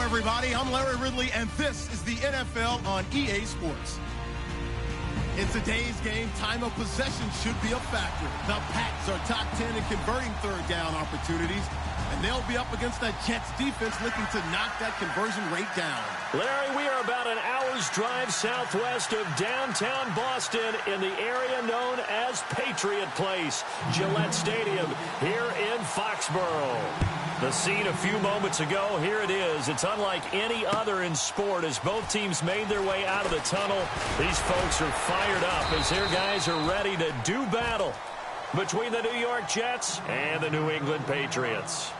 Everybody, I'm Larry Ridley, and this is the NFL on EA Sports. In today's game, time of possession should be a factor. The Pats are top 10 in converting third down opportunities, and they'll be up against that Jets defense looking to knock that conversion rate down. Larry, we are about an hour's drive southwest of downtown Boston in the area known as Patriot Place, Gillette Stadium, here in Foxborough. The scene a few moments ago, here it is. It's unlike any other in sport as both teams made their way out of the tunnel. These folks are fired up as their guys are ready to do battle between the New York Jets and the New England Patriots.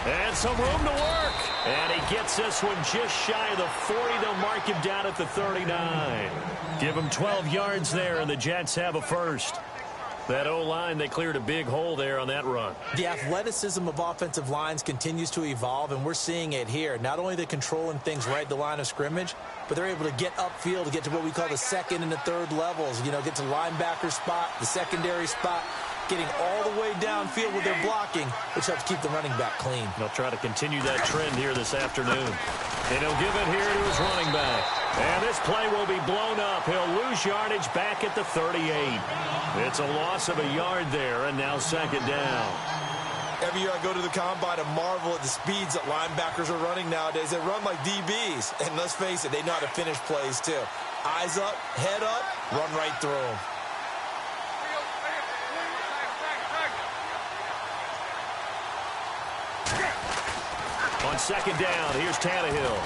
And some room to work. And he gets this one just shy of the 40. They'll mark him down at the 39. Give him 12 yards there, and the Jets have a first. That O-line, they cleared a big hole there on that run. The athleticism of offensive lines continues to evolve, and we're seeing it here. Not only are they controlling things right at the line of scrimmage, but they're able to get upfield to get to what we call the second and the third levels. You know, get to linebacker spot, the secondary spot, getting all the way downfield with their blocking, which helps keep the running back clean. They'll try to continue that trend here this afternoon. And he'll give it here to his running back. And this play will be blown up. He'll lose yardage back at the 38. It's a loss of a yard there, and now second down. Every year I go to the combine and marvel at the speeds that linebackers are running nowadays. They run like DBs. And let's face it, they know how to finish plays too. Eyes up, head up, run right through them. On second down, here's Tannehill.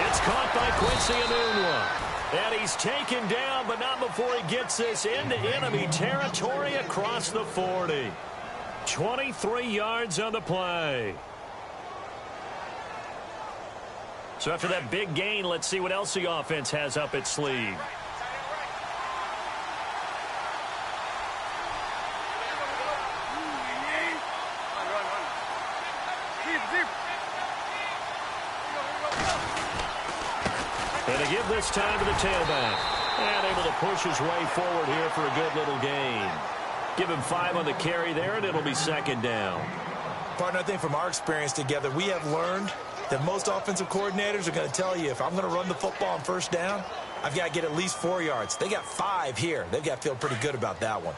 It's caught by Quincy Enunwa. And he's taken down, but not before he gets this into enemy territory across the 40. 23 yards on the play. So after that big gain, let's see what else the offense has up its sleeve. And to give this time to the tailback. And able to push his way forward here for a good little gain. Give him 5 on the carry there, and it'll be second down. Partner, I think from our experience together, we have learned that most offensive coordinators are going to tell you, if I'm going to run the football on first down, I've got to get at least 4 yards. They got 5 here. They've got to feel pretty good about that one.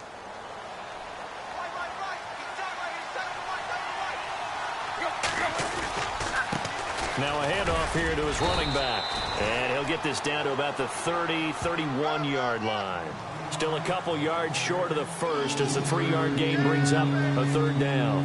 Now a handoff here to his running back. And he'll get this down to about the 30, 31-yard line. Still a couple yards short of the first as the 3-yard gain brings up a third down.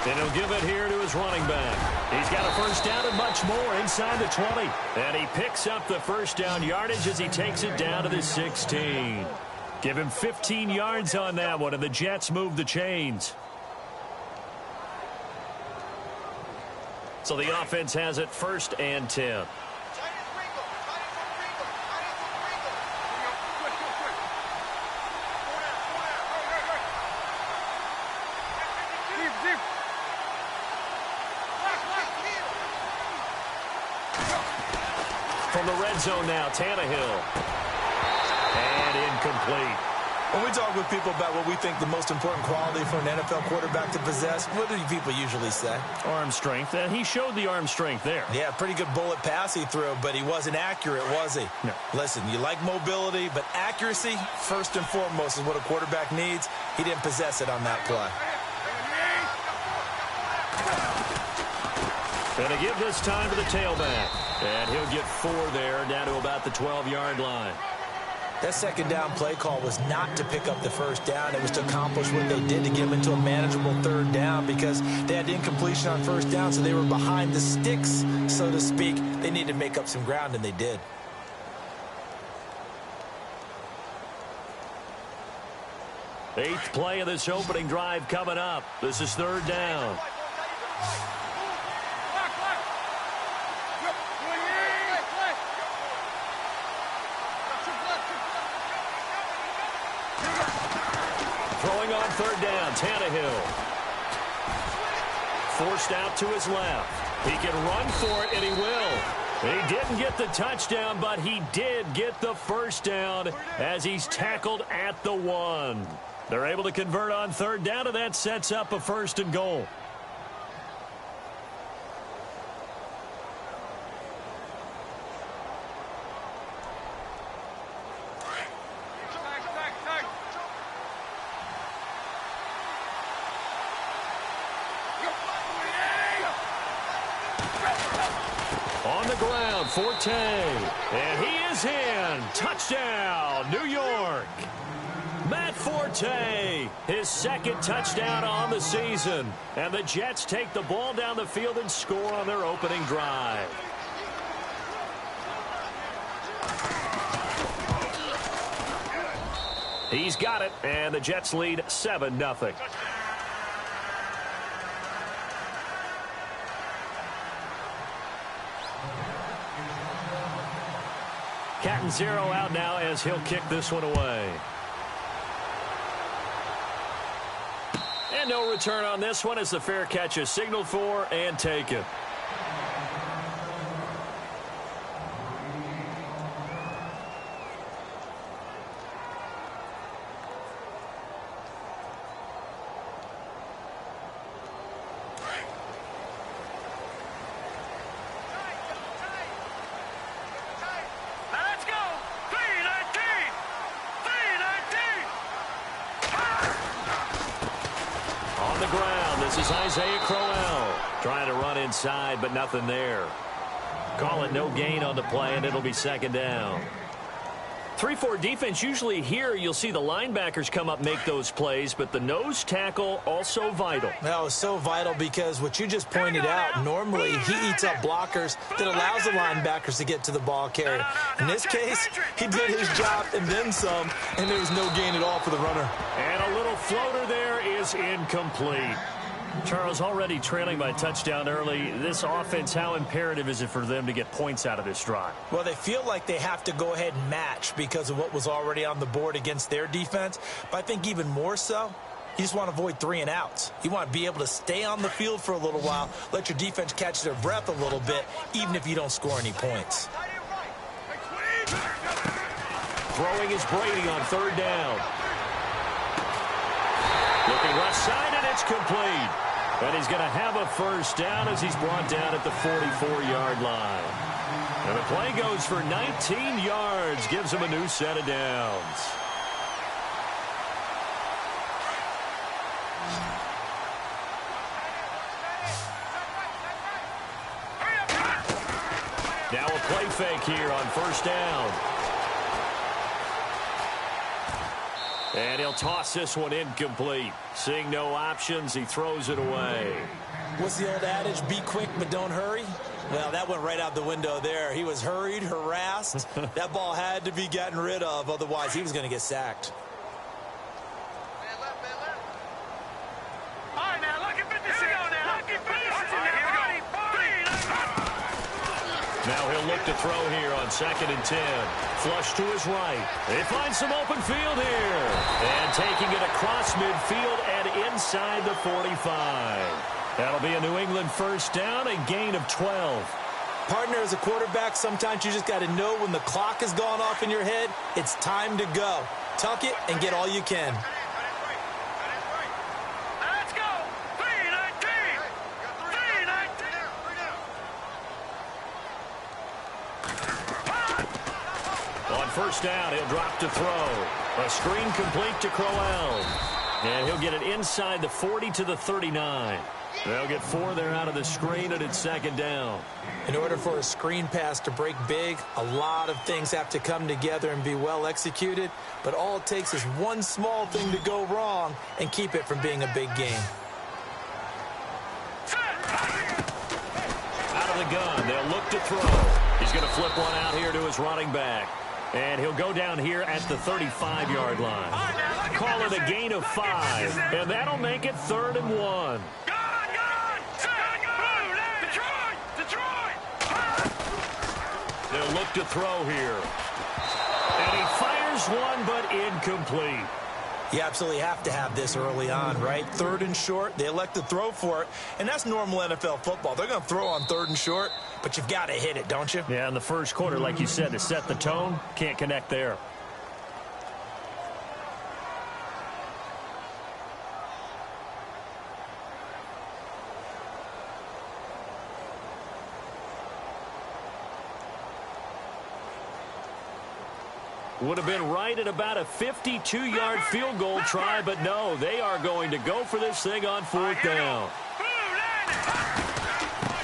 And he'll give it here to his running back. He's got a first down and much more inside the 20. And he picks up the first down yardage as he takes it down to the 16. Give him 15 yards on that one, and the Jets move the chains. So the offense has it first and 10. From the red zone now, Tannehill. And incomplete. When we talk with people about what we think the most important quality for an NFL quarterback to possess, what do people usually say? Arm strength. And he showed the arm strength there. Yeah, pretty good bullet pass he threw, but he wasn't accurate, was he? No. Listen, you like mobility, but accuracy, first and foremost, is what a quarterback needs. He didn't possess it on that play. Going to give this time to the tailback. And he'll get 4 there, down to about the 12-yard line. That second down play call was not to pick up the first down. It was to accomplish what they did to get them into a manageable third down because they had incompletion on first down, so they were behind the sticks, so to speak. They needed to make up some ground, and they did. Eighth play of this opening drive coming up. This is third down. Throwing on third down, Tannehill. Forced out to his left. He can run for it, and he will. He didn't get the touchdown, but he did get the first down as he's tackled at the 1. They're able to convert on third down, and that sets up a first and goal. On the ground, Forte, and he is in. Touchdown, New York. Matt Forte, his second touchdown on the season. And the Jets take the ball down the field and score on their opening drive. He's got it, and the Jets lead 7-0. Cat and 0 out now as he'll kick this one away. And no return on this one as the fair catch is signaled for and taken. Isaiah Crowell trying to run inside, but nothing there. Call it no gain on the play, and it'll be second down. 3-4 defense, usually here you'll see the linebackers come up, make those plays, but the nose tackle also vital. That was so vital because what you just pointed out, normally he eats up blockers that allows the linebackers to get to the ball carrier. In this case, he did his job and then some, and there was no gain at all for the runner. And a little floater there is incomplete. Charles, already trailing by touchdown early. This offense, how imperative is it for them to get points out of this drive? Well, they feel like they have to go ahead and match because of what was already on the board against their defense. But I think even more so, you just want to avoid 3 and outs. You want to be able to stay on the field for a little while, let your defense catch their breath a little bit, even if you don't score any points. Throwing is Brady on third down. Looking left side, and it's complete. And he's going to have a first down as he's brought down at the 44-yard line. And the play goes for 19 yards, gives him a new set of downs. Now a play fake here on first down. And he'll toss this one incomplete. Seeing no options, he throws it away. What's the old adage? Be quick, but don't hurry. Well, that went right out the window there. He was hurried, harassed. That ball had to be gotten rid of. Otherwise, he was going to get sacked. All right, now, look at 56. Look at 56. Now he'll look to throw here on 2nd and 10. Flush to his right. They find some open field here. And taking it across midfield and inside the 45. That'll be a New England first down, a gain of 12. Partner, as a quarterback, sometimes you just got to know when the clock has gone off in your head, it's time to go. tuck it and get all you can. Let's go. 319. 319. On first down, he'll drop to throw. A screen complete to Crowell. And he'll get it inside the 40 to the 39. They'll get 4 there out of the screen, and it's second down. In order for a screen pass to break big, a lot of things have to come together and be well executed. But all it takes is one small thing to go wrong and keep it from being a big game. Out of the gun, they'll look to throw. He's going to flip one out here to his running back. And he'll go down here at the 35-yard line. Call it a gain of 5, and that'll make it 3rd and 1. They'll look to throw here. And he fires one, but incomplete. You absolutely have to have this early on, right? 3rd and short, they elect to throw for it, and that's normal NFL football. They're going to throw on 3rd and short, but you've got to hit it, don't you? Yeah, in the first quarter, like you said, to set the tone, can't connect there. Would have been right at about a 52-yard field goal try, but no, they are going to go for this thing on 4th down.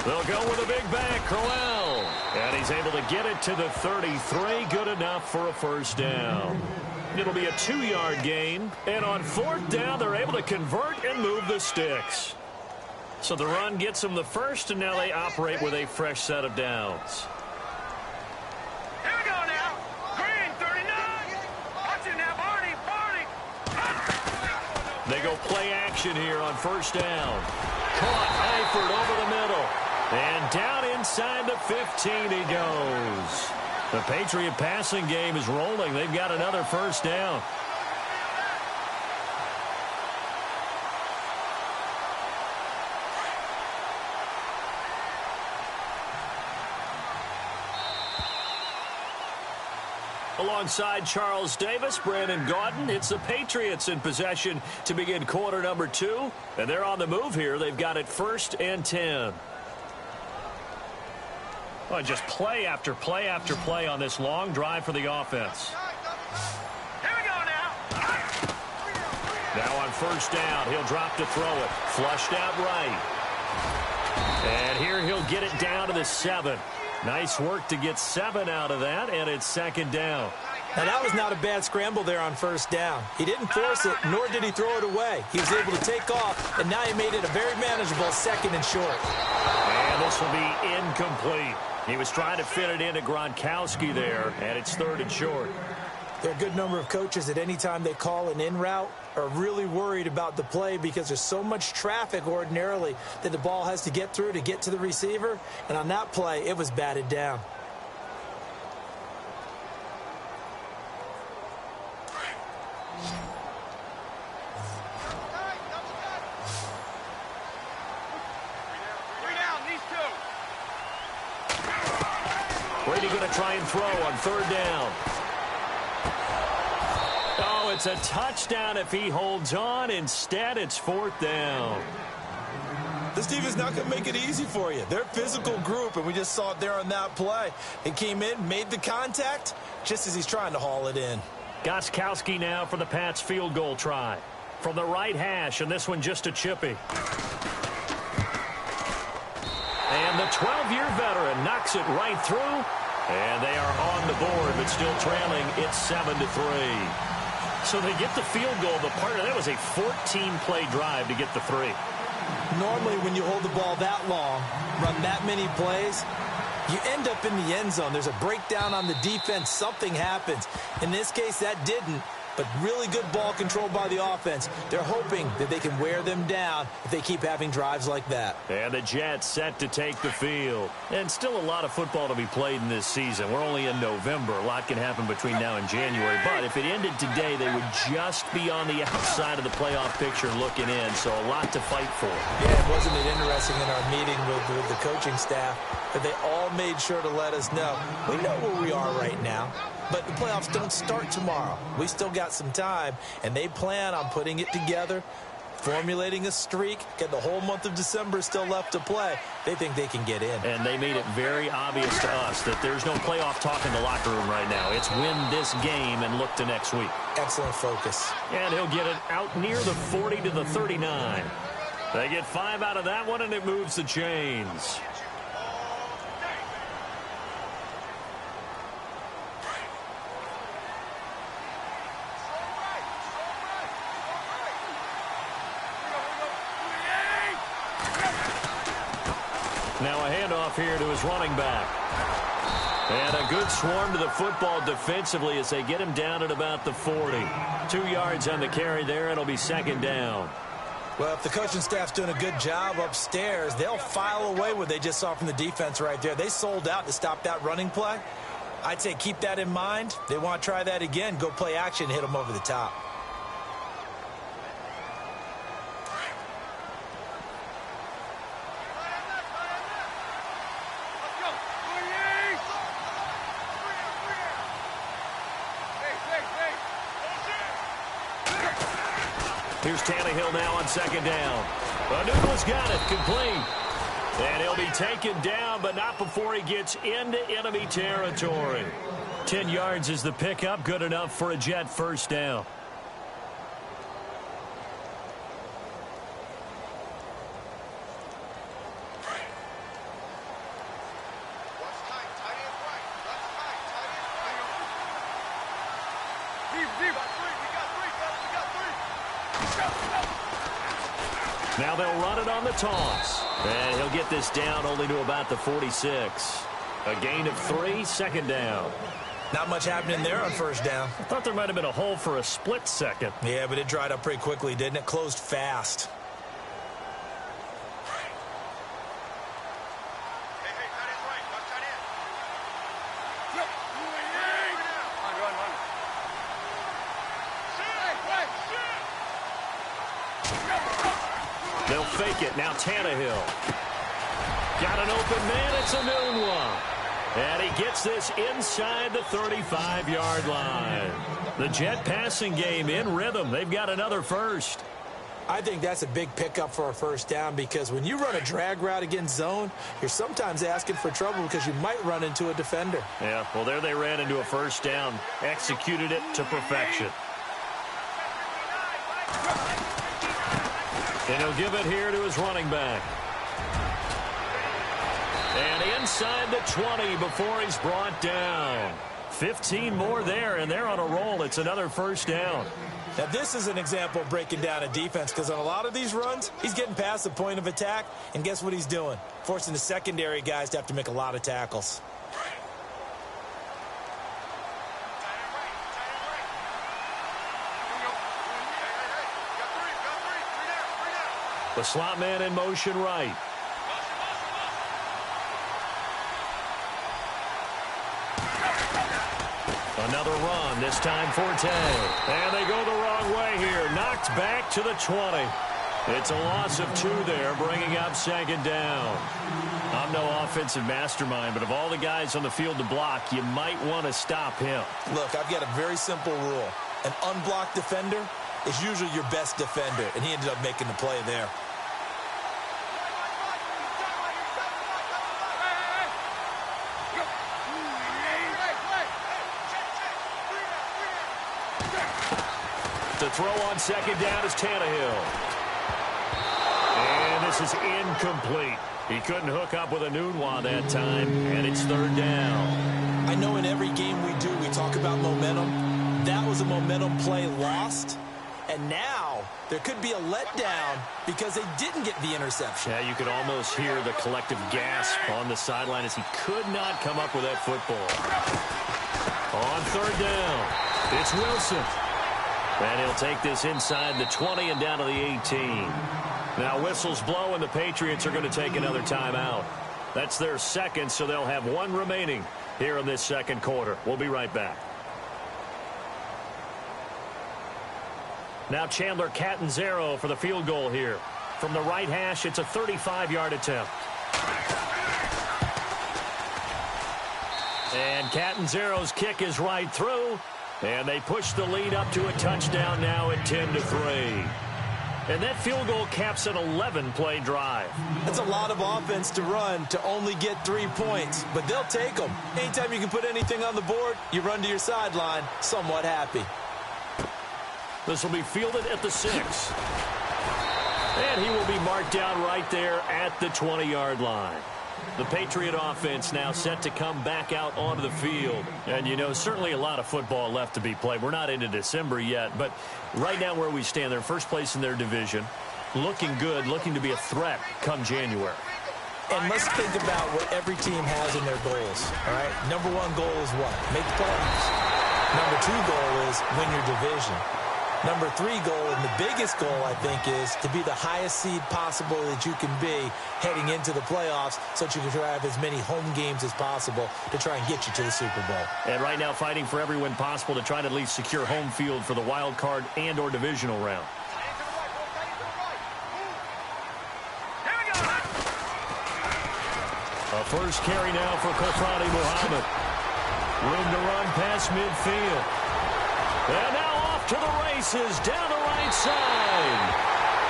They'll go with a big bang, Crowell. And he's able to get it to the 33, good enough for a first down. It'll be a 2-yard gain, and on 4th down, they're able to convert and move the sticks. So the run gets them the first, and now they operate with a fresh set of downs. They go play action here on first down. Caught Eifert over the middle. And down inside the 15 he goes. The Patriot passing game is rolling. They've got another first down. Alongside Charles Davis, Brandon Gaudin, it's the Patriots in possession to begin quarter number 2. And they're on the move here. They've got it 1st and 10. Well, just play after play after play on this long drive for the offense. Here we go now. Now on first down, he'll drop to throw it. Flushed out right. And here he'll get it down to the 7. Nice work to get 7 out of that, and it's second down. Now, that was not a bad scramble there on first down. He didn't force it, nor did he throw it away. He was able to take off, and now he made it a very manageable 2nd and short. And this will be incomplete. He was trying to fit it into Gronkowski there, and it's 3rd and short. There are a good number of coaches at any time they call an in route are really worried about the play because there's so much traffic ordinarily that the ball has to get through to get to the receiver. And on that play, it was batted down. Brady going to try and throw on 3rd down. Oh, it's a touchdown if he holds on. Instead, it's 4th down. This team is not going to make it easy for you. They're a physical group, and we just saw it there on that play. He came in, made the contact, just as he's trying to haul it in. Gostkowski now for the Pats field goal try. From the right hash, and this one just a chippy. And the 12-year veteran knocks it right through. And they are on the board, but still trailing. It's 7-3. So they get the field goal. The part of that was a 14-play drive to get the 3. Normally, when you hold the ball that long, run that many plays, you end up in the end zone. There's a breakdown on the defense. Something happens. In this case, that didn't. But really good ball control by the offense. They're hoping that they can wear them down if they keep having drives like that. And the Jets set to take the field. And still a lot of football to be played in this season. We're only in November. A lot can happen between now and January. But if it ended today, they would just be on the outside of the playoff picture looking in. So a lot to fight for. Yeah, wasn't it interesting in our meeting with the coaching staff that they all made sure to let us know. We know where we are right now. But the playoffs don't start tomorrow. We still got some time, and they plan on putting it together, formulating a streak. Get the whole month of December still left to play. They think they can get in. And they made it very obvious to us that there's no playoff talk in the locker room right now. It's win this game and look to next week. Excellent focus. And he'll get it out near the 40 to the 39. They get 5 out of that one, and it moves the chains. Now a handoff here to his running back. And a good swarm to the football defensively as they get him down at about the 40. 2 yards on the carry there. It'll be second down. Well, if the coaching staff's doing a good job upstairs, they'll file away what they just saw from the defense right there. They sold out to stop that running play. I'd say keep that in mind. They want to try that again. Go play action, hit them over the top. Here's Tannehill now on second down. Newton's got it, complete. And he'll be taken down, but not before he gets into enemy territory. 10 yards is the pickup, good enough for a Jet first down. Now they'll run it on the toss. And he'll get this down only to about the 46. A gain of 3, second down. Not much happening there on first down. I thought there might have been a hole for a split second. Yeah, but it dried up pretty quickly, didn't it? Closed fast. They'll fake it. Now Tannehill. Got an open man. It's a noon one. And he gets this inside the 35-yard line. The Jet passing game in rhythm. They've got another first. I think that's a big pickup for a first down because when you run a drag route against zone, you're sometimes asking for trouble because you might run into a defender. Yeah, well, there they ran into a first down. Executed it to perfection. And he'll give it here to his running back. And inside the 20 before he's brought down. 15 more there, and they're on a roll. It's another first down. Now, this is an example of breaking down a defense because on a lot of these runs, he's getting past the point of attack, and guess what he's doing? Forcing the secondary guys to have to make a lot of tackles. The slot man in motion right. Another run, this time Forte. And they go the wrong way here. Knocked back to the 20. It's a loss of 2 there, bringing up second down. I'm no offensive mastermind, but of all the guys on the field to block, you might want to stop him. Look, I've got a very simple rule. An unblocked defender is usually your best defender, and he ended up making the play there. The throw on second down is Tannehill. And this is incomplete. He couldn't hook up with a Nunwa that time, and it's third down. I know in every game we do, we talk about momentum. That was a momentum play lost. And now there could be a letdown because they didn't get the interception. Yeah, you could almost hear the collective gasp on the sideline as he could not come up with that football. On third down, it's Wilson. And he'll take this inside the 20 and down to the 18. Now whistles blow and the Patriots are going to take another timeout. That's their second, so they'll have 1 remaining here in this second quarter. We'll be right back. Now Chandler Catanzaro for the field goal here. From the right hash, it's a 35-yard attempt. And Catanzero's kick is right through. And they push the lead up to a touchdown now at 10-3. And that field goal caps an 11-play drive. That's a lot of offense to run to only get 3 points, but they'll take them. Anytime you can put anything on the board, you run to your sideline somewhat happy. This will be fielded at the 6. And he will be marked down right there at the 20-yard line. The Patriot offense now set to come back out onto the field. And, you know, certainly a lot of football left to be played. We're not into December yet, but right now where we stand, they're first place in their division, looking good, looking to be a threat come January. And let's think about what every team has in their goals, all right? Number 1 goal is what? Make the playoffs. Number 2 goal is win your division. Number 3 goal, and the biggest goal, I think, is to be the highest seed possible that you can be heading into the playoffs so that you can have as many home games as possible to try and get you to the Super Bowl. And right now fighting for every win possible to try to at least secure home field for the wild card and or divisional round. A first carry now for Kofradi Muhammad. Room to run past midfield. And now off to the races down the right side.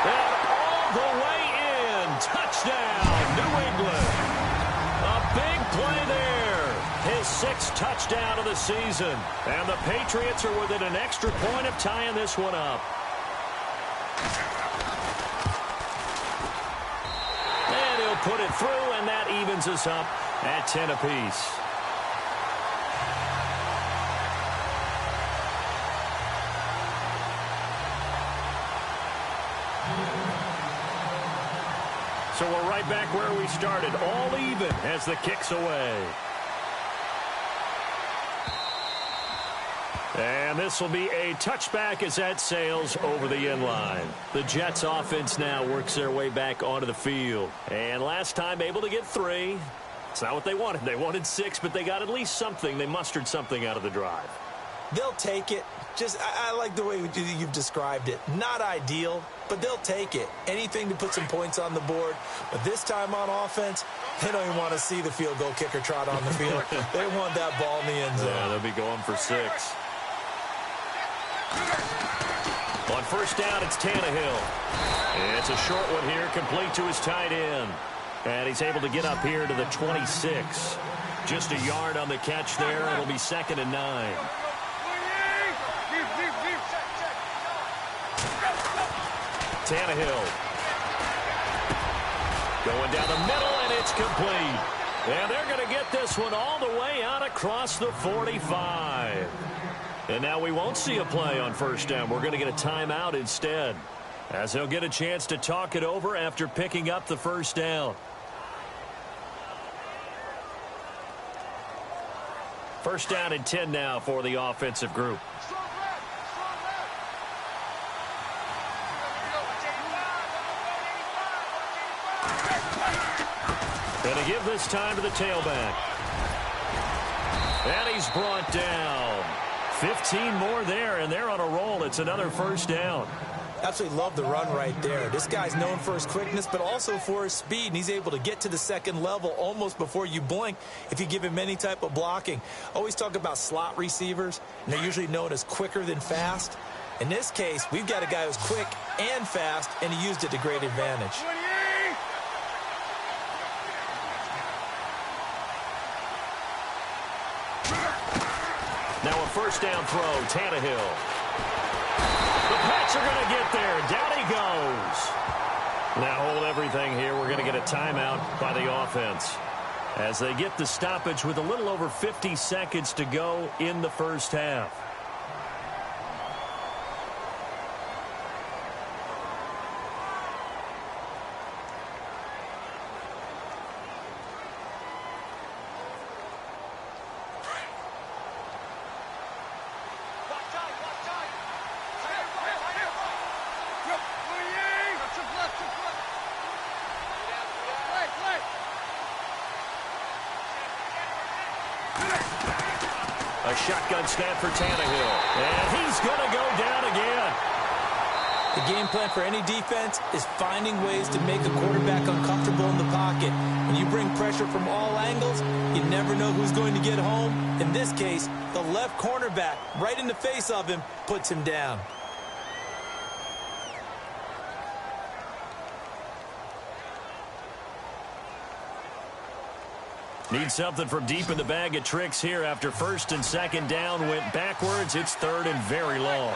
And all the way in. Touchdown, New England. A big play there. His 6th touchdown of the season. And the Patriots are within an extra point of tying this one up. And he'll put it through, and that evens us up at 10 apiece. So we're right back where we started, all even as the kick's away. And this will be a touchback as that sails over the end line. The Jets offense now works their way back onto the field. And last time able to get 3. It's not what they wanted. They wanted 6, but they got at least something. They mustered something out of the drive. They'll take it. I like the way you've described it. Not ideal, but they'll take it. Anything to put some points on the board. But this time on offense, they don't even want to see the field goal kicker trot on the field. They want that ball in the end zone. Yeah, they'll be going for 6. On first down, it's Tannehill. And it's a short one here, complete to his tight end. And he's able to get up here to the 26. Just a yard on the catch there. It'll be 2nd and 9. Tannehill. Going down the middle, and it's complete. And they're going to get this one all the way out across the 45. And now we won't see a play on first down. We're going to get a timeout instead, as they'll get a chance to talk it over after picking up the first down. First down and 10 now for the offensive group. Going to give this time to the tailback. And he's brought down. 15 more there, and they're on a roll. It's another first down. Absolutely love the run right there. This guy's known for his quickness, but also for his speed, and he's able to get to the second level almost before you blink if you give him any type of blocking. Always talk about slot receivers, and they're usually known as quicker than fast. In this case, we've got a guy who's quick and fast, and he used it to great advantage. Now a first down throw, Tannehill. The Pats are going to get there. Down he goes. Now hold everything here. We're going to get a timeout by the offense as they get the stoppage with a little over 50 seconds to go in the first half. A shotgun snap for Tannehill. And he's going to go down again. The game plan for any defense is finding ways to make a quarterback uncomfortable in the pocket. When you bring pressure from all angles, you never know who's going to get home. In this case, the left cornerback, right in the face of him, puts him down. Need something from deep in the bag of tricks here after first and second down went backwards. It's third and very long.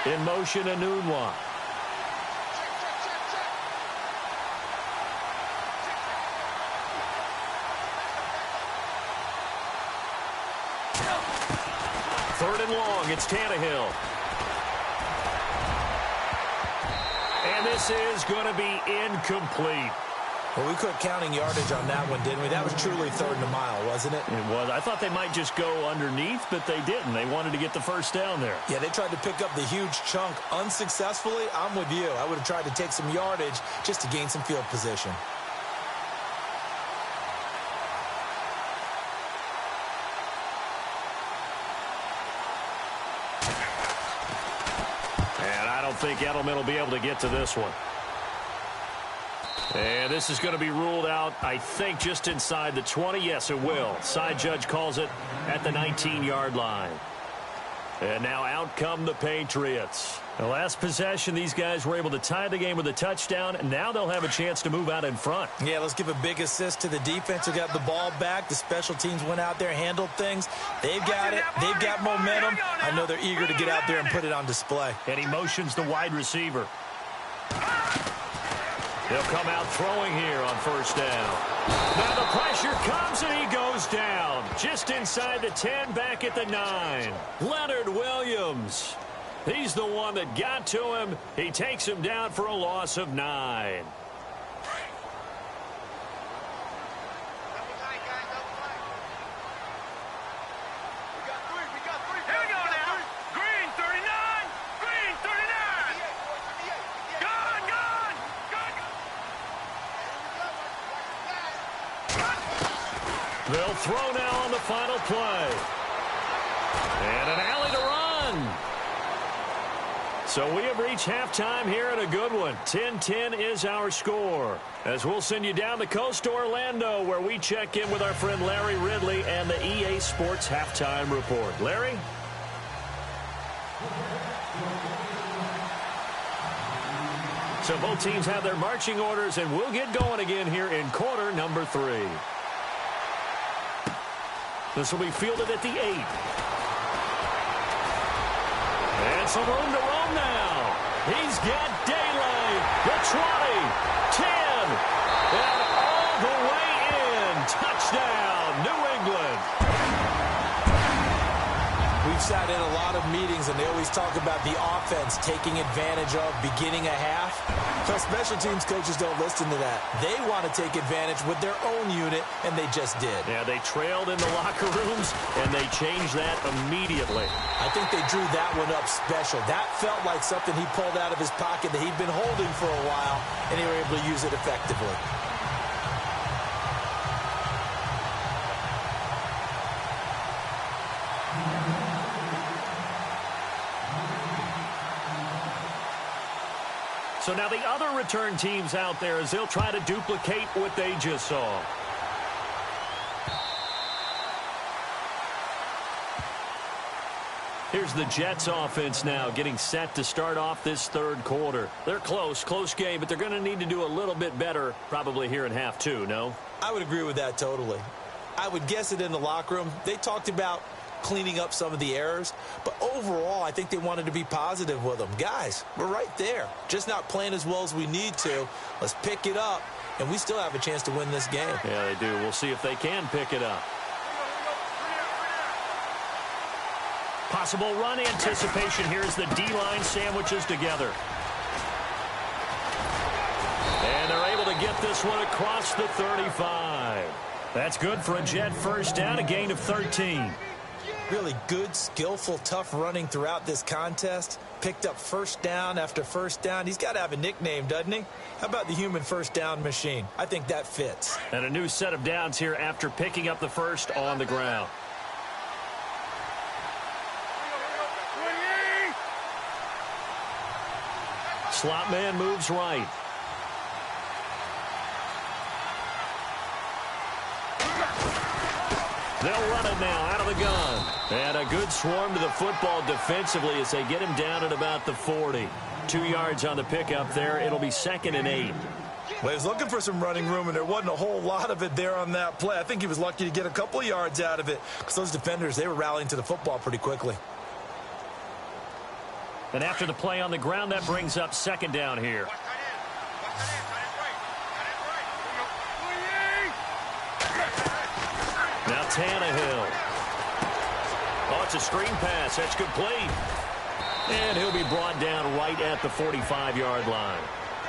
In motion, Anunwa. Third and long, it's Tannehill. And this is going to be incomplete. Well, we quit counting yardage on that one, didn't we? That was truly third and a mile, wasn't it? It was. I thought they might just go underneath, but they didn't. They wanted to get the first down there. Yeah, they tried to pick up the huge chunk unsuccessfully. I'm with you. I would have tried to take some yardage just to gain some field position. And I don't think Edelman will be able to get to this one. And this is going to be ruled out, I think, just inside the 20. Yes, it will. Side judge calls it at the 19-yard line. And now out come the Patriots. The last possession, these guys were able to tie the game with a touchdown, and now they'll have a chance to move out in front. Yeah, let's give a big assist to the defense who got the ball back. The special teams went out there, handled things. They've got it. They've got momentum. I know they're eager to get out there and put it on display. And he motions the wide receiver. They'll come out throwing here on first down. Now the pressure comes and he goes down. Just inside the 10, back at the 9. Leonard Williams. He's the one that got to him. He takes him down for a loss of 9. They'll throw now on the final play. And an alley to run. So we have reached halftime here at a good one. 10-10 is our score. As we'll send you down the coast to Orlando, where we check in with our friend Larry Ridley and the EA Sports Halftime Report. Larry? So both teams have their marching orders, and we'll get going again here in quarter number 3. This will be fielded at the 8. And some room to roam now. He's got daylight. The 20, 10, and all the way in. Touchdown, New England. We've sat in a lot of meetings, and they always talk about the offense taking advantage of beginning a half. So special teams coaches don't listen to that. They want to take advantage with their own unit, and they just did. Yeah, they trailed in the locker rooms, and they changed that immediately. I think they drew that one up special. That felt like something he pulled out of his pocket that he'd been holding for a while, and they were able to use it effectively. So now the other return teams out there as they'll try to duplicate what they just saw. Here's the Jets offense now getting set to start off this third quarter. They're close game, but they're going to need to do a little bit better probably here in half 2, no? I would agree with that totally. I would guess it in the locker room. They talked about cleaning up some of the errors, but overall I think they wanted to be positive with them. Guys, we're right there, just not playing as well as we need to. Let's pick it up, and we still have a chance to win this game. Yeah, they do. We'll see if they can pick it up. Possible run anticipation here as the D-line sandwiches together. And they're able to get this one across the 35. That's good for a Jet first down, a gain of 13. Really good, skillful, tough running throughout this contest. Picked up first down after first down. He's got to have a nickname, doesn't he? How about the human first down machine? I think that fits. And a new set of downs here after picking up the first on the ground. Slot man moves right. They'll run it now out of the gun. And a good swarm to the football defensively as they get him down at about the 40. 2 yards on the pickup there. It'll be 2nd and 8. Well, he was looking for some running room, and there wasn't a whole lot of it there on that play. I think he was lucky to get a couple of yards out of it because those defenders, they were rallying to the football pretty quickly. And after the play on the ground, that brings up 2nd down here. Now Tannehill. Oh, it's a screen pass. That's complete. And he'll be brought down right at the 45-yard line.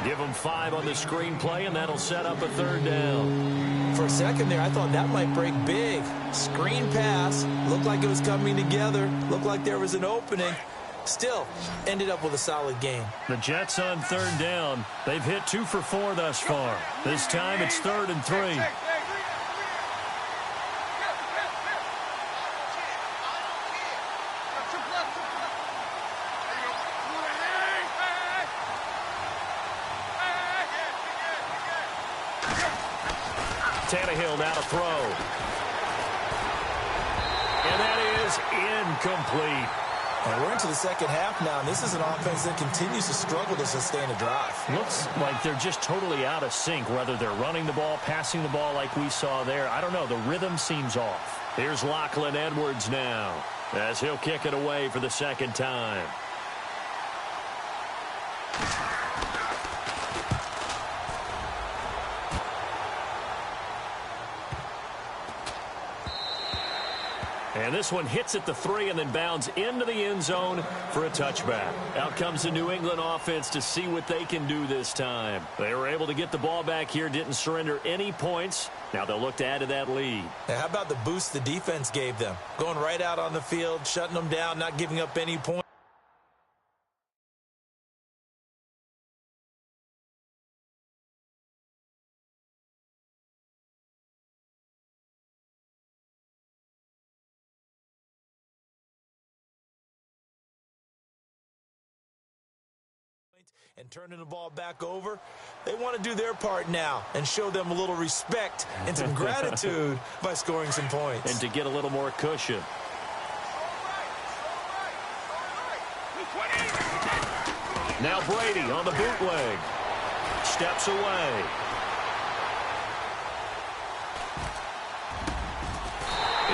Give him 5 on the screen play, and that'll set up a 3rd down. For a second there, I thought that might break big. Screen pass. Looked like it was coming together. Looked like there was an opening. Still, ended up with a solid game. The Jets on 3rd down. They've hit 2 for 4 thus far. This time it's 3rd and 3. Tannehill now to throw. And that is incomplete. And we're into the second half now, and this is an offense that continues to struggle to sustain a drive. Looks like they're just totally out of sync, whether they're running the ball, passing the ball like we saw there. I don't know. The rhythm seems off. Here's Lachlan Edwards now as he'll kick it away for the 2nd time. And this one hits at the 3 and then bounds into the end zone for a touchback. Out comes the New England offense to see what they can do this time. They were able to get the ball back here, didn't surrender any points. Now they'll look to add to that lead. Now, how about the boost the defense gave them? Going right out on the field, shutting them down, not giving up any points. And turning the ball back over. They want to do their part now and show them a little respect and some gratitude by scoring some points. And to get a little more cushion. Now Brady on the bootleg. Steps away.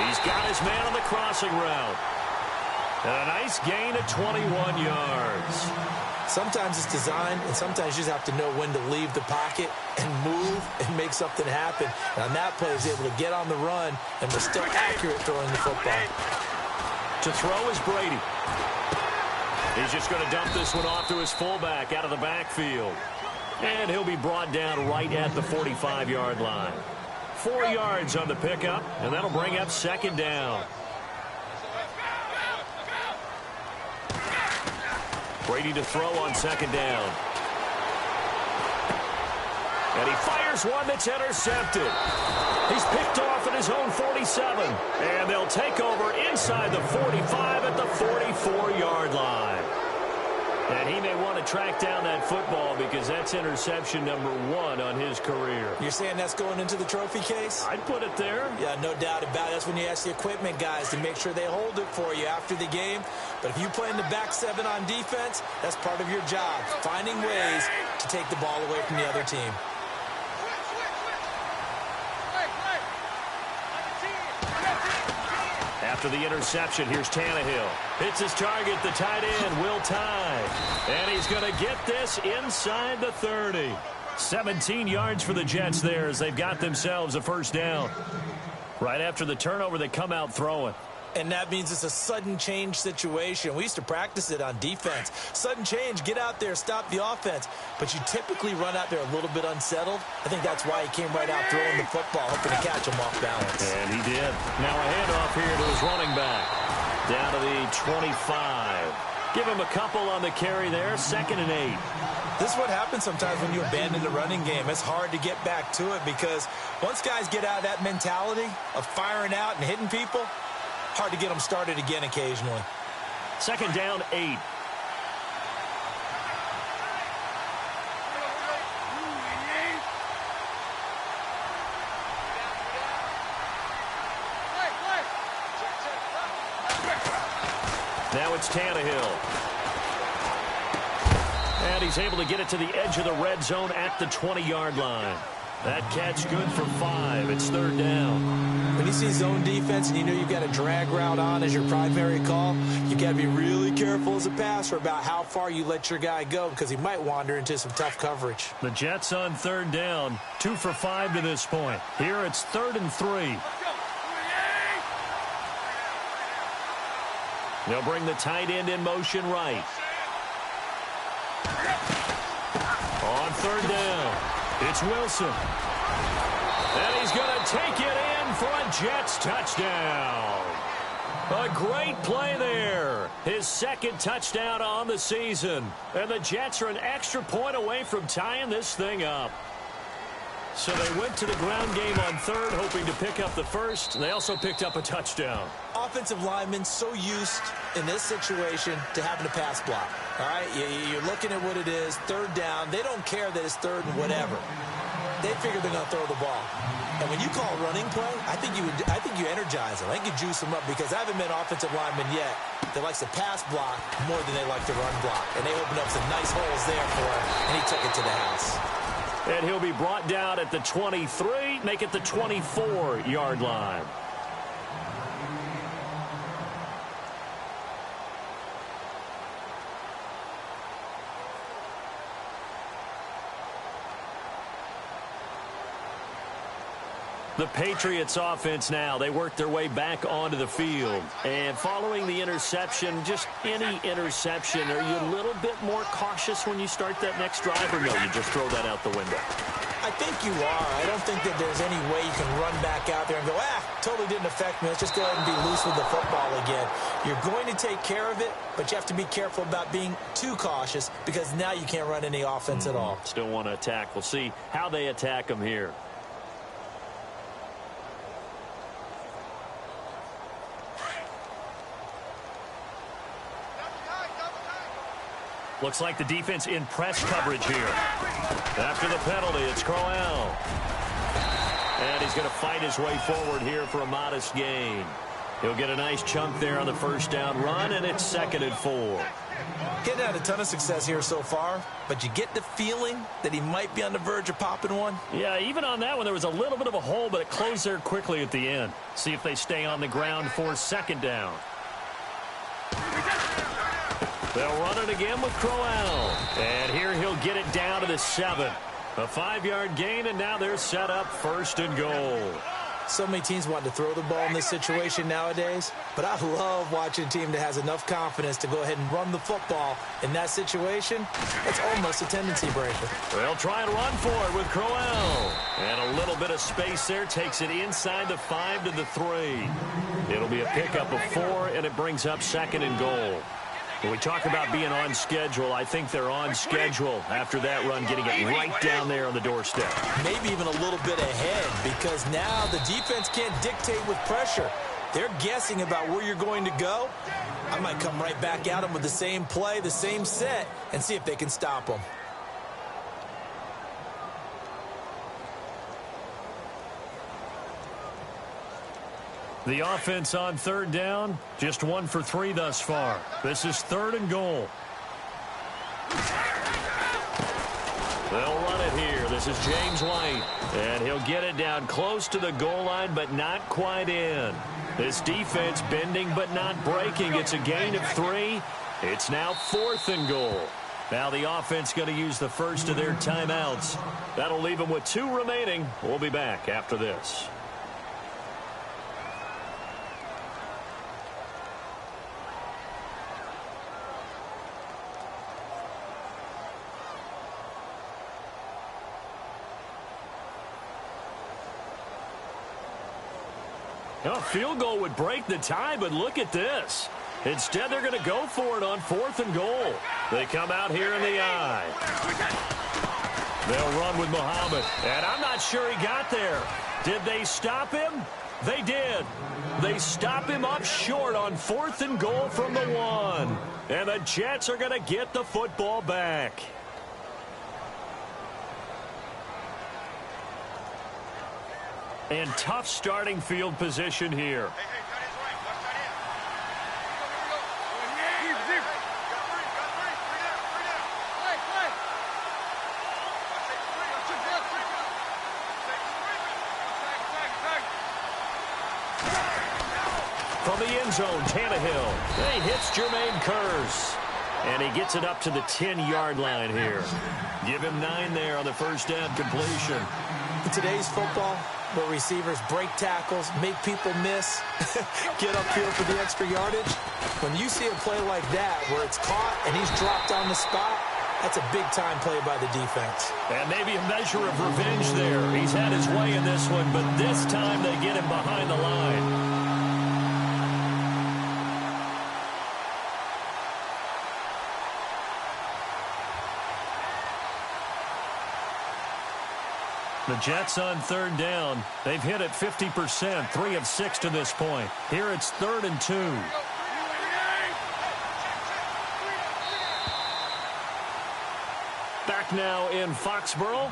He's got his man on the crossing route. And a nice gain of 21 yards. Sometimes it's designed, and sometimes you just have to know when to leave the pocket and move and make something happen. And on that play, he was able to get on the run and was still accurate throwing the football. To throw is Brady. He's just going to dump this one off to his fullback out of the backfield. And he'll be brought down right at the 45-yard line. 4 yards on the pickup, and that'll bring up 2nd down. Brady to throw on 2nd down. And he fires one that's intercepted. He's picked off at his own 47. And they'll take over inside the 45 at the 44-yard line. And he may want to track down that football because that's interception number 1 on his career. You're saying that's going into the trophy case? I'd put it there. Yeah, no doubt about it. That's when you ask the equipment guys to make sure they hold it for you after the game. But if you play in the back 7 on defense, that's part of your job, finding ways to take the ball away from the other team. After the interception, here's Tannehill. Hits his target, the tight end, Will Tye. And he's going to get this inside the 30. 17 yards for the Jets there as they've got themselves a 1st down. Right after the turnover, they come out throwing. And that means it's a sudden change situation. We used to practice it on defense. Sudden change, get out there, stop the offense. But you typically run out there a little bit unsettled. I think that's why he came right out throwing the football, hoping to catch him off balance. And he did. Now a handoff here to his running back. Down to the 25. Give him a couple on the carry there. 2nd and 8. This is what happens sometimes when you abandon the running game. It's hard to get back to it because once guys get out of that mentality of firing out and hitting people, hard to get them started again occasionally. 2nd down, 8. Now it's Tannehill. And he's able to get it to the edge of the red zone at the 20-yard line. That catch good for 5. It's 3rd down. When you see zone defense and you know you've got a drag route on as your primary call, you've got to be really careful as a passer about how far you let your guy go because he might wander into some tough coverage. The Jets on 3rd down. 2 for 5 to this point. Here it's 3rd and 3. They'll bring the tight end in motion right. On 3rd down, it's Wilson. And he's going to take it in for a Jets touchdown. A great play there. His 2nd touchdown on the season. And the Jets are an extra point away from tying this thing up. So they went to the ground game on 3rd, hoping to pick up the 1st. They also picked up a touchdown. Offensive linemen so used in this situation to having a pass block. All right, you're looking at what it is, 3rd down. They don't care that it's 3rd and whatever. They figure they're going to throw the ball. And when you call a running play, I think you energize them. I think you juice them up because I haven't met an offensive lineman yet that likes to pass block more than they like to run block. And they opened up some nice holes there for him, and he took it to the house. And he'll be brought down at the 23, make it the 24-yard line. The Patriots offense now, they work their way back onto the field. And following the interception, just any interception, are you a little bit more cautious when you start that next drive, or no, you just throw that out the window? I think you are. I don't think that there's any way you can run back out there and go, totally didn't affect me. Let's just go ahead and be loose with the football again. You're going to take care of it, but you have to be careful about being too cautious because now you can't run any offense at all. Still want to attack. We'll see how they attack them here. Looks like the defense in press coverage here. After the penalty, it's Crowell. And he's going to fight his way forward here for a modest gain. He'll get a nice chunk there on the 1st down run, and it's 2nd and 4. Getting had a ton of success here so far, but you get the feeling that he might be on the verge of popping one. Yeah, even on that one, there was a little bit of a hole, but it closed there quickly at the end. See if they stay on the ground for 2nd down. They'll run it again with Crowell. And here he'll get it down to the 7. A 5-yard gain, and now they're set up 1st and goal. So many teams want to throw the ball in this situation nowadays, but I love watching a team that has enough confidence to go ahead and run the football. In that situation, it's almost a tendency breaker. They'll try and run for it with Crowell. And a little bit of space there takes it inside the 5 to the 3. It'll be a pickup of 4, and it brings up 2nd and goal. When we talk about being on schedule, I think they're on schedule after that run, getting it right down there on the doorstep. Maybe even a little bit ahead because now the defense can't dictate with pressure. They're guessing about where you're going to go. I might come right back at them with the same play, the same set, and see if they can stop them. The offense on 3rd down, just 1 for 3 thus far. This is 3rd and goal. They'll run it here. This is James White. And he'll get it down close to the goal line, but not quite in. This defense bending but not breaking. It's a gain of 3. It's now 4th and goal. Now the offense going to use the 1st of their timeouts. That'll leave them with 2 remaining. We'll be back after this. A field goal would break the tie, but look at this. Instead, they're going to go for it on 4th and goal. They come out here in the eye. They'll run with Muhammad, and I'm not sure he got there. Did they stop him? They did. They stop him up short on 4th and goal from the 1. And the Jets are going to get the football back. And tough starting field position here. From the end zone, Tannehill. He hits Jermaine Kearse. And he gets it up to the 10-yard line here. Give him 9 there on the first down completion. In today's football, where receivers break tackles, make people miss, get upfield for the extra yardage, when you see a play like that where it's caught and he's dropped on the spot, that's a big-time play by the defense. And maybe a measure of revenge there. He's had his way in this one, but this time they get him behind the line. The Jets on third down. They've hit it 50%, 3 of 6 to this point. Here it's 3rd and 2. Back now in Foxborough.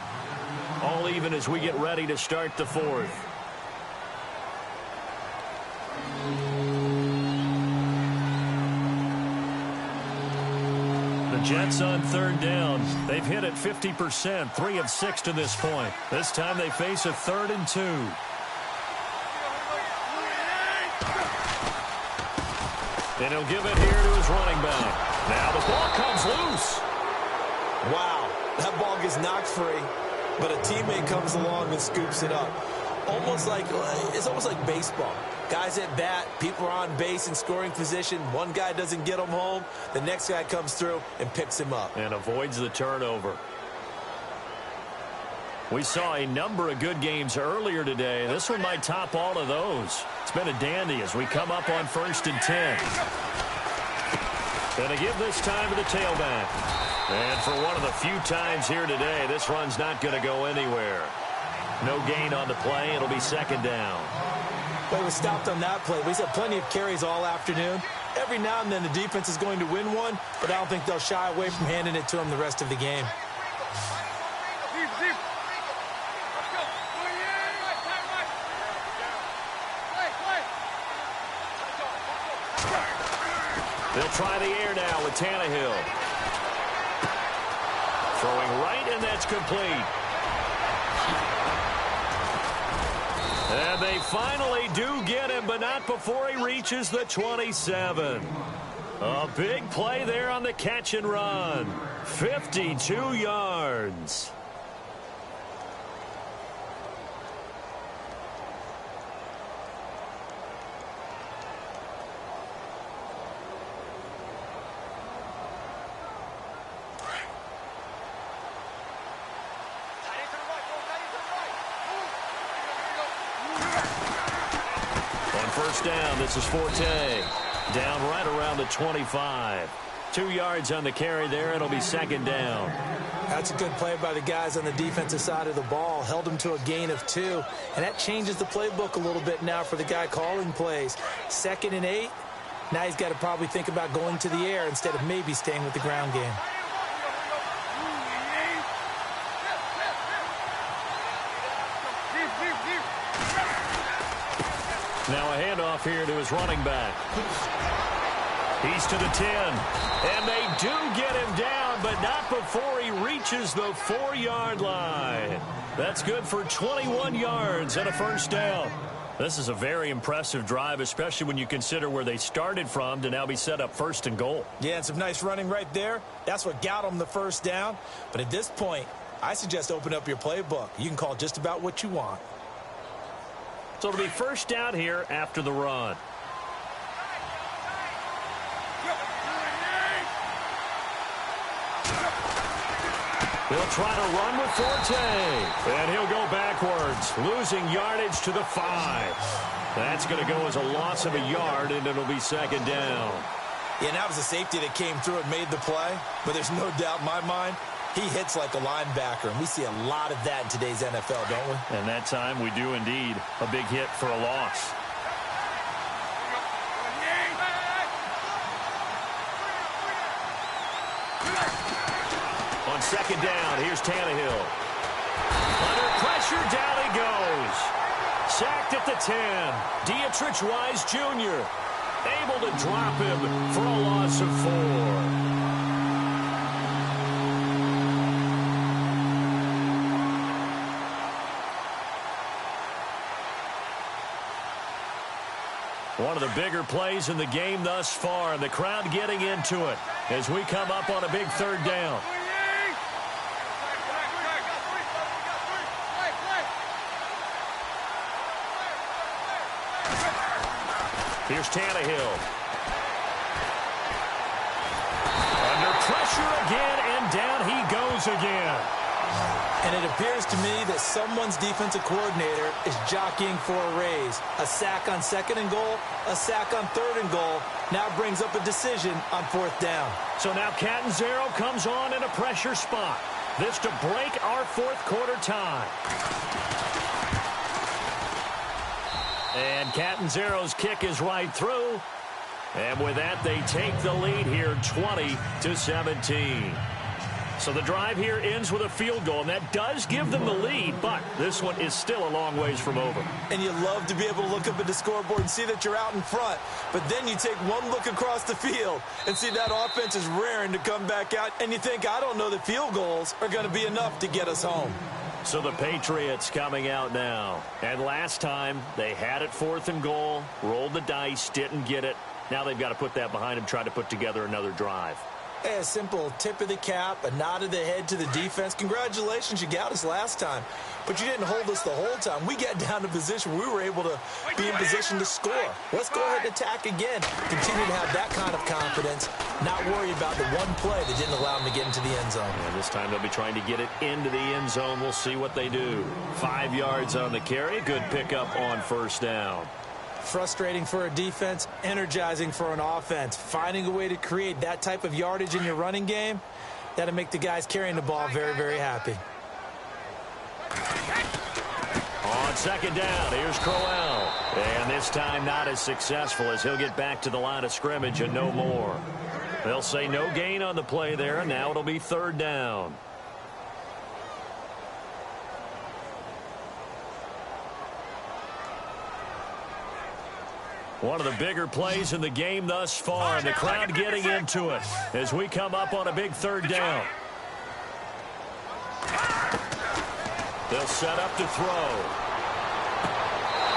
All even as we get ready to start the 4th. The Jets on third down. They've hit it 50%, 3 of 6 to this point. This time they face a 3rd and 2. And he'll give it here to his running back. Now the ball comes loose. Wow, that ball gets knocked free, but a teammate comes along and scoops it up. It's almost like baseball. Guys at bat, people are on base in scoring position. One guy doesn't get him home. The next guy comes through and picks him up. And avoids the turnover. We saw a number of good games earlier today. This one might top all of those. It's been a dandy as we come up on 1st and 10. Going to give this time to the tailback. And for one of the few times here today, this run's not going to go anywhere. No gain on the play. It'll be 2nd down. But he was stopped on that play. He's had plenty of carries all afternoon. Every now and then the defense is going to win one, but I don't think they'll shy away from handing it to him the rest of the game. They'll try the air now with Tannehill. Throwing right, and that's complete. And they finally do get him, but not before he reaches the 27. A big play there on the catch and run. 52 yards. First down, this is Forte. Down right around the 25. 2 yards on the carry there. It'll be 2nd down. That's a good play by the guys on the defensive side of the ball. Held them to a gain of 2. And that changes the playbook a little bit now for the guy calling plays. 2nd and 8. Now he's got to probably think about going to the air instead of maybe staying with the ground game. Now a handoff here to his running back. He's to the 10. And they do get him down, but not before he reaches the 4-yard line. That's good for 21 yards and a first down. This is a very impressive drive, especially when you consider where they started from to now be set up 1st and goal. Yeah, and some nice running right there. That's what got them the first down. But at this point, I suggest open up your playbook. You can call just about what you want. So it'll be first down here after the run. He'll try to run with Forte. And he'll go backwards, losing yardage to the 5. That's going to go as a loss of a yard, and it'll be 2nd down. Yeah, and that was a safety that came through and made the play. But there's no doubt in my mind, he hits like a linebacker, and we see a lot of that in today's NFL, don't we? And that time we do indeed. A big hit for a loss. On 2nd down, here's Tannehill. Under pressure, down he goes. Sacked at the 10. Dietrich Wise Jr. able to drop him for a loss of 4. One of the bigger plays in the game thus far, and the crowd getting into it as we come up on a big third down. Here's Tannehill. Under pressure again, and down he goes again. And it appears to me that someone's defensive coordinator is jockeying for a raise. A sack on 2nd and goal, a sack on 3rd and goal, now brings up a decision on 4th down. So now Catanzaro comes on in a pressure spot. This to break our 4th quarter tie. And Catanzaro's kick is right through. And with that, they take the lead here 20-17. So the drive here ends with a field goal, and that does give them the lead, but this one is still a long ways from over. And you love to be able to look up at the scoreboard and see that you're out in front, but then you take one look across the field and see that offense is raring to come back out, and you think, I don't know that field goals are going to be enough to get us home. So the Patriots coming out now. And last time, they had it 4th and goal, rolled the dice, didn't get it. Now they've got to put that behind them, try to put together another drive. Hey, a simple tip of the cap, a nod of the head to the defense. Congratulations, you got us last time. But you didn't hold us the whole time. We got down to position where we were able to be in position to score. Let's go ahead and attack again. Continue to have that kind of confidence. Not worry about the one play that didn't allow them to get into the end zone. And this time they'll be trying to get it into the end zone. We'll see what they do. 5 yards on the carry. Good pickup on 1st down. Frustrating for a defense, energizing for an offense. Finding a way to create that type of yardage in your running game, that'll make the guys carrying the ball very, very happy. On 2nd down, here's Crowell. And this time not as successful as he'll get back to the line of scrimmage and no more. They'll say no gain on the play there, and now it'll be 3rd down. One of the bigger plays in the game thus far, and the crowd getting into it as we come up on a big 3rd down. They'll set up to throw.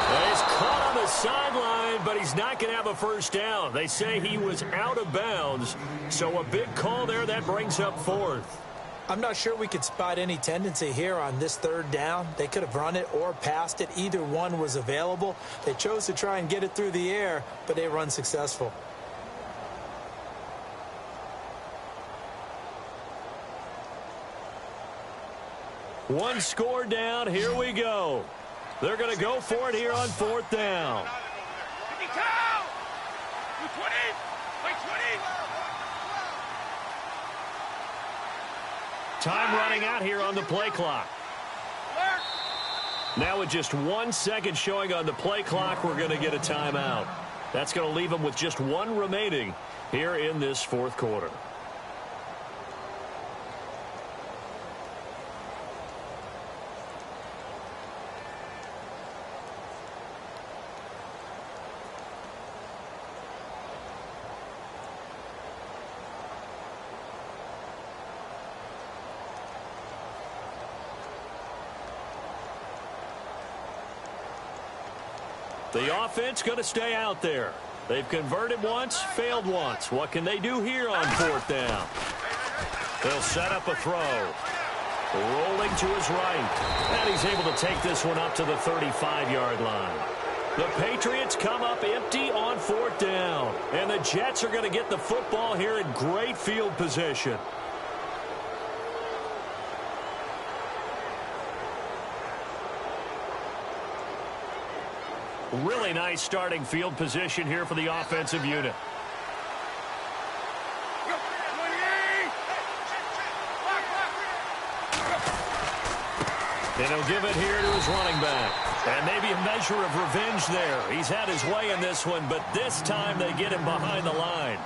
And he's caught on the sideline, but he's not going to have a 1st down. They say he was out of bounds, so a big call there that brings up 4th. I'm not sure we could spot any tendency here on this 3rd down. They could have run it or passed it. Either one was available. They chose to try and get it through the air, but they run successful. One score down. Here we go. They're going to go for it here on 4th down. Time running out here on the play clock. Now with just 1 second showing on the play clock, we're going to get a timeout. That's going to leave them with just 1 remaining here in this 4th quarter. The offense going to stay out there. They've converted once, failed once. What can they do here on 4th down? They'll set up a throw. Rolling to his right. And he's able to take this one up to the 35-yard line. The Patriots come up empty on 4th down. And the Jets are going to get the football here in great field position. Really nice starting field position here for the offensive unit. And he'll give it here to his running back. And maybe a measure of revenge there. He's had his way in this one, but this time they get him behind the line.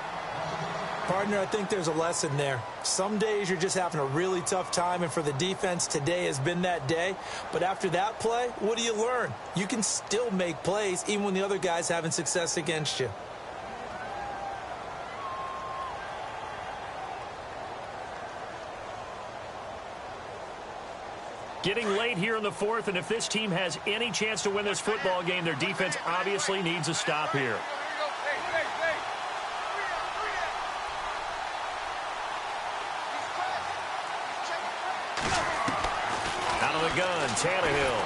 Partner, I think there's a lesson there. Some days you're just having a really tough time, and for the defense, today has been that day. But after that play, what do you learn? You can still make plays even when the other guy's having success against you. Getting late here in the fourth, and if this team has any chance to win this football game, their defense obviously needs a stop here. Out of the gun, Tannehill.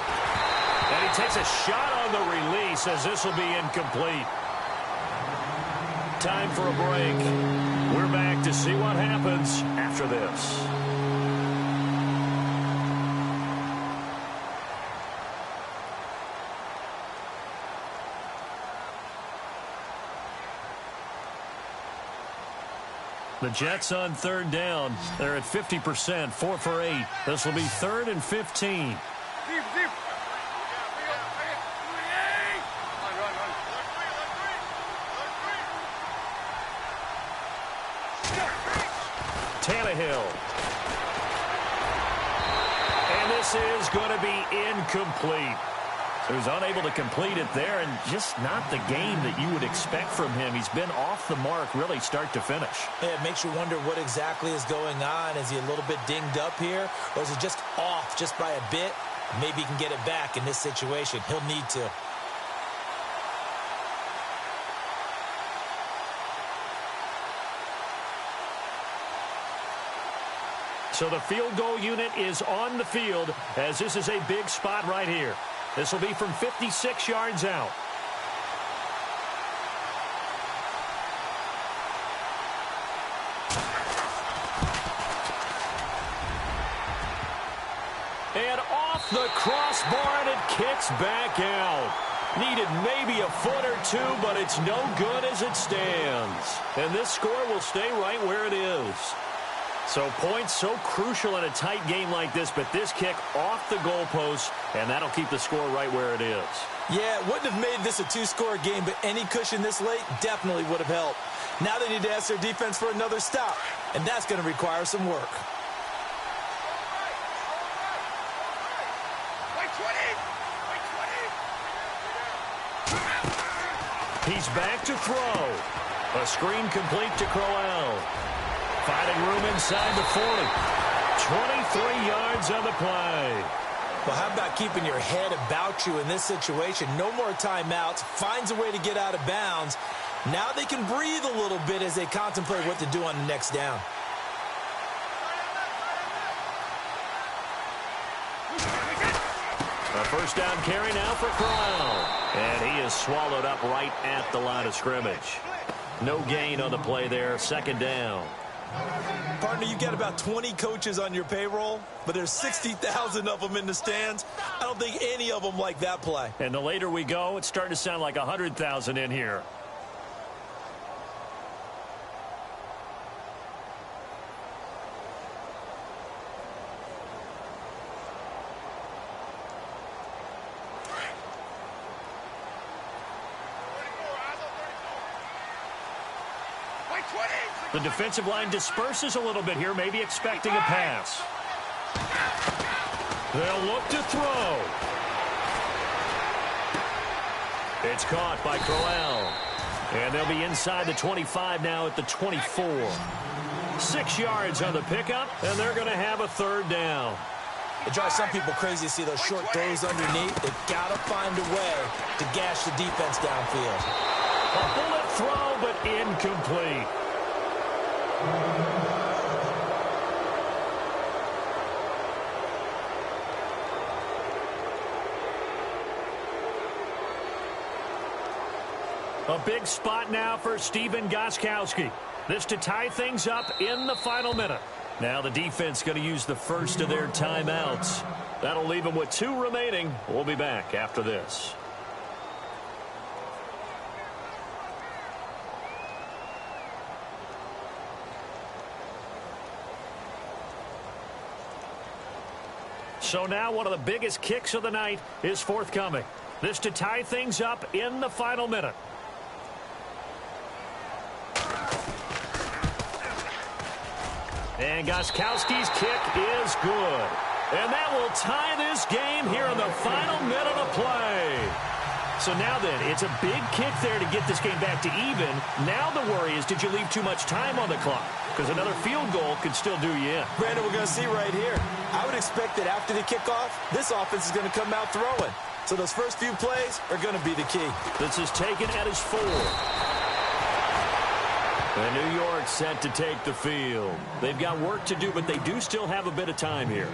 And he takes a shot on the release as this will be incomplete. Time for a break. We're back to see what happens after this. The Jets on third down. They're at 50%, 4 for 8. This will be 3rd and 15. Tannehill. And this is going to be incomplete. So he's unable to complete it there, and just not the game that you would expect from him. He's been off the mark really start to finish. Yeah, it makes you wonder what exactly is going on. Is he a little bit dinged up here, or is he just off just by a bit? Maybe he can get it back in this situation. He'll need to. So the field goal unit is on the field as this is a big spot right here. This will be from 56 yards out. And off the crossbar, and it kicks back out. Needed maybe a foot or two, but it's no good as it stands. And this score will stay right where it is. So points so crucial in a tight game like this, but this kick off the goalpost, and that'll keep the score right where it is. Yeah, it wouldn't have made this a two-score game, but any cushion this late definitely would have helped. Now they need to ask their defense for another stop, and that's going to require some work. He's back to throw. A screen complete to Crowell. Finding room inside the 40. 23 yards on the play. Well, how about keeping your head about you in this situation? No more timeouts. Finds a way to get out of bounds. Now they can breathe a little bit as they contemplate what to do on the next down. A first down carry now for Crowell. And he is swallowed up right at the line of scrimmage. No gain on the play there. Second down. Partner, you've got about 20 coaches on your payroll, but there's 60,000 of them in the stands. I don't think any of them like that play. And the later we go, it's starting to sound like 100,000 in here. The defensive line disperses a little bit here, maybe expecting a pass. They'll look to throw. It's caught by Crowell. And they'll be inside the 25 now at the 24. 6 yards on the pickup, and they're going to have a third down. It drives some people crazy to see those short throws underneath. They've got to find a way to gash the defense downfield. A bullet throw, but incomplete. A big spot now for Stephen Gostkowski. This to tie things up in the final minute. Now the defense going to use the first of their timeouts. That'll leave them with 2 remaining. We'll be back after this. So now one of the biggest kicks of the night is forthcoming. This to tie things up in the final minute. And Gostkowski's kick is good. And that will tie this game here in the final minute of play. So now then, it's a big kick there to get this game back to even. Now the worry is, did you leave too much time on the clock? Because another field goal could still do you in. Brandon, we're going to see right here. I would expect that after the kickoff, this offense is going to come out throwing. So those first few plays are going to be the key. This is taken at his 4. And New York set to take the field. They've got work to do, but they do still have a bit of time here.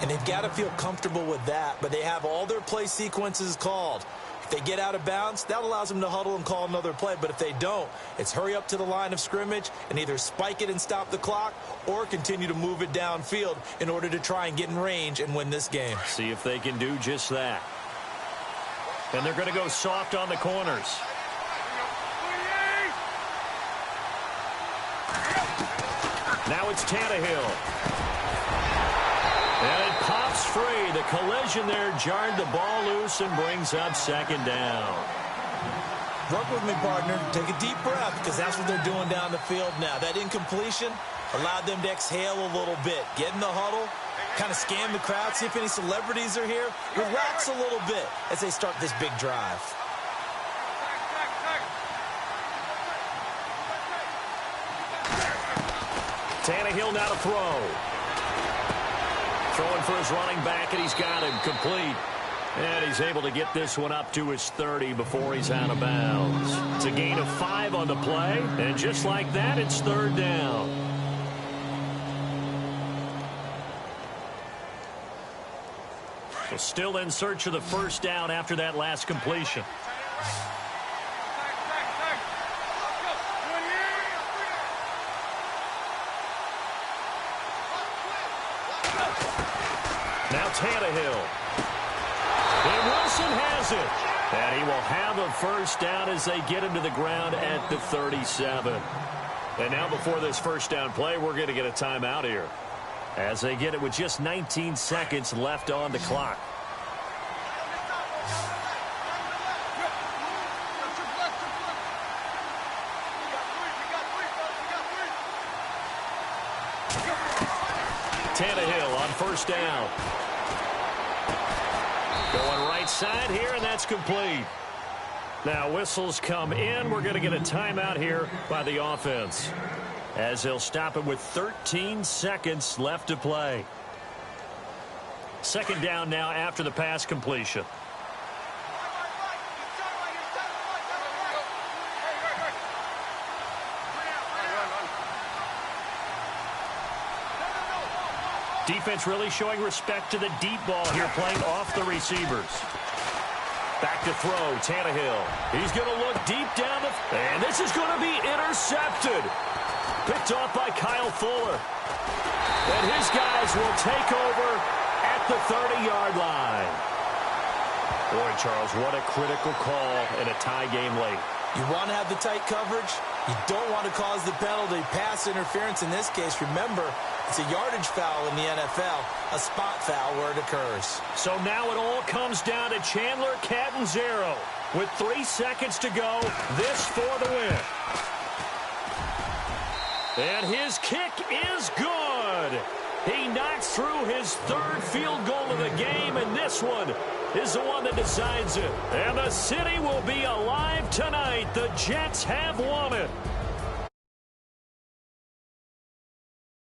And they've got to feel comfortable with that, but they have all their play sequences called. If they get out of bounds, that allows them to huddle and call another play. But if they don't, it's hurry up to the line of scrimmage and either spike it and stop the clock or continue to move it downfield in order to try and get in range and win this game. See if they can do just that. And they're going to go soft on the corners. Now it's Tannehill. And it pops free. The collision there jarred the ball loose and brings up second down. Work with me, partner. Take a deep breath because that's what they're doing down the field now. That incompletion allowed them to exhale a little bit. Get in the huddle, kind of scan the crowd, see if any celebrities are here. Relax a little bit as they start this big drive. Tannehill now to throw. Throwing for his running back, and he's got him complete. And he's able to get this one up to his 30 before he's out of bounds. It's a gain of 5 on the play, and just like that, it's third down. So still in search of the first down after that last completion. Now Tannehill. And Wilson has it. And he will have a first down as they get him to the ground at the 37. And now before this first down play, we're going to get a timeout here, as they get it with just 19 seconds left on the clock. Tannehill on first down. Going right side here, and that's complete. Now whistles come in. We're going to get a timeout here by the offense, as they'll stop it with 13 seconds left to play. Second down now after the pass completion. Defense really showing respect to the deep ball here, playing off the receivers. Back to throw, Tannehill. He's going to look deep down the... And this is going to be intercepted. Picked off by Kyle Fuller. And his guys will take over at the 30-yard line. Boy, Charles, what a critical call in a tie game late. You want to have the tight coverage. You don't want to cause the penalty. Pass interference in this case, remember, it's a yardage foul in the NFL, a spot foul where it occurs. So now it all comes down to Chandler Catanzaro. With 3 seconds to go, this for the win. And his kick is good. He knocks through his third field goal of the game, and this one is the one that decides it. And the city will be alive tonight. The Jets have won it.